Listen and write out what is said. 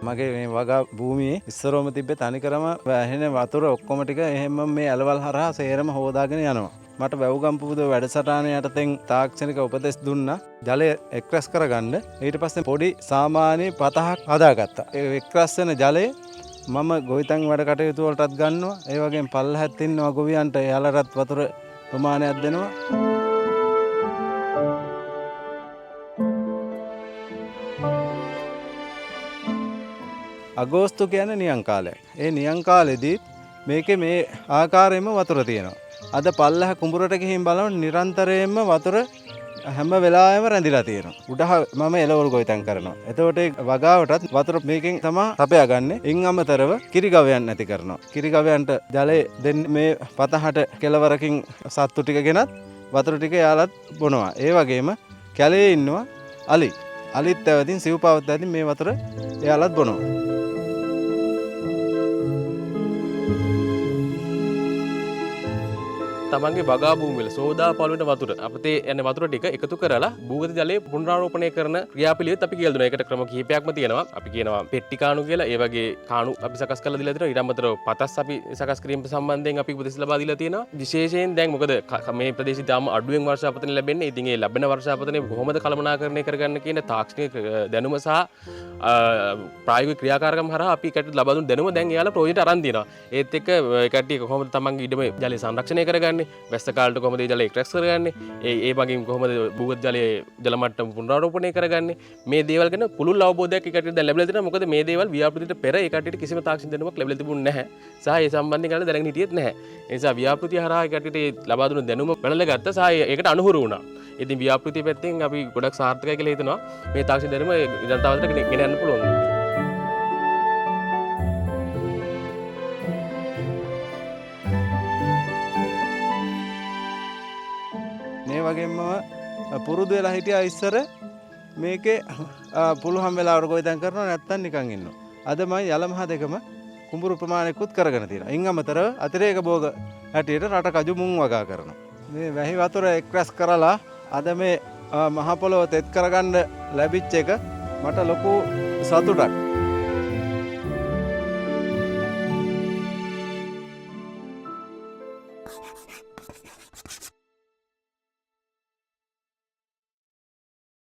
මගේ මේ වගා භූමියේ ඉස්සරෝම තිබ්බේ තනිකරම වැහෙන වතුර ඔක්කොම ටික එහෙම මේ ඇලවල් හරහා සේරම හොදාගෙන යනවා. මට වැව්ගම් පුබුද වැඩසටහන යටතෙන් තාක්ෂණික උපදෙස් දුන්නා. ජලය එක්රැස් කරගන්න. ඊට පස්සේ පොඩි සාමාන්‍ය පතහක් හදාගත්තා. ඒ එක්රැස් වෙන ජලය මම ගොවිතැන් වැඩ කටයුතු වලටත් ගන්නවා. ඒ වගේම පල්ලෙහාත් ඉන්නවා ගොවියන්ට එයාලටත් වතුර ප්‍රමාණයක් දෙනවා. අගෝස්තු කියන්නේ නියං කාලයක්. ඒ නියං කාලෙදී මේකේ මේ ආකාරයෙන්ම වතුර තියෙනවා. අද පල්ලෙහ කුඹුරට ගිහින් බලනොත් නිරන්තරයෙන්ම වතුර හැම වෙලාවෙම රැඳිලා තියෙනවා. උඩහ මම එළවලු ගොවිතැන් කරනවා. එතකොට ඒ වගාවටත් වතුර මේකෙන් තමයි තපයාගන්නේ. ඉන් අමතරව කිරි ගවයන් නැති කරනවා. කිරි ගවයන්ට ජලය දෙන්නේ මේ පතහට කෙලවරකින් සත්තු ටික ගෙනත් වතුර ටික යාලත් බොනවා. ඒ වගේම කැලේ ඉන්නවා අලි. අලිත් ඇවදින් සිව්පාවත් ඇවදින් මේ වතුර යාලත් බොනවා. තමන්ගේ වගා භූමිවල සෝදා පළවෙනි වතුර අපතේ යන වතුර ටික එකතු කරලා භූගත ජලයේ පුනරාරෝපණය කරන ක්‍රියාපිළිවෙත් අපි කියලා දුන්නා. ඒකට ක්‍රම කිහිපයක්ම තියෙනවා. අපි කියනවා පෙට්ටි කාණු කියලා. ඒ වගේ කාණු අපි සකස් කරලා දීලා තියෙනවා. ඊට අමතරව පතස් අපි සකස් කිරීම සම්බන්ධයෙන් අපි උපදෙස් ලබා දීලා තියෙනවා. විශේෂයෙන් දැන් මොකද මේ ප්‍රදේශයේ තාම අඩුවෙන් වර්ෂාපතන ලැබෙන්නේ. ඉතින් ඒ ලැබෙන වර්ෂාපතනේ කොහොමද කළමනාකරණය කරගන්න කියන තාක්ෂණික දැනුම සහ ප්‍රායෝගික ක්‍රියාකාරකම් හරහා අපි කටට ලබා දුන්න දැනුම දැන් එයාලා ප්‍රොජෙක්ට් අරන් තියෙනවා. ඒත් එක්ක ඒ කට්ටිය කොහොමද තමන්ගේ ඉඩම ජලය සංරක්ෂණය කරගන්නේ? වැස්ස කාලට කොහොමද ජලය එක්ස්ට්‍රැක්ට් කරගන්නේ? ඒ වගේම කොහොමද භූගත ජලයේ ජල මට්ටම පුනරාරෝපණය කරගන්නේ? මේ දේවල් ගැන පුළුල් අවබෝධයක් ඒ කට්ටියට දැන් ලැබිලා තියෙනවා. මොකද මේ දේවල් ව්‍යාපෘතියට පෙර ඒ කට්ටියට කිසිම තාක්ෂණ දැනුමක් ලැබිලා තිබුණේ නැහැ. සහ ඒ සම්බන්ධයෙන් කාලේ දැනගෙන හිටියෙත් නැහැ. ඒ නිසා ව්‍යාපෘතිය හරහා ඒ කට්ටියට ලබා දුන්න දැනුම වැළඳගත්තා සහ ඒකට අනුහුරු වුණා. ඉතින් ව්‍යාපෘතිය පැත්තෙන් අපි ගොඩක් සාර්ථකයි කියලා හිතනවා. මේ තාක්ෂණ දැනුම ජනතාවට ගෙන යන්න පුළුවන්. මේ වගේම පුරුදු වෙලා හිටියා ඉස්සර මේකේ පුළුවන් වෙලාවට ගොවිතැන් කරනවා නැත්තම් නිකන් ඉන්නවා. අද මම යලමහ දෙකම කුඹුරු ප්‍රමාණිකුත් කරගෙන තියෙනවා. ඉන් අමතරව අතිරේක භෝග හැටියට රට කජු මුං වගා කරනවා. මේ වැහි වතුර එක්රැස් කරලා අද මේ මහ පොළොව තෙත් කරගන්න ලැබිච්ච එක මට ලොකු සතුටක්.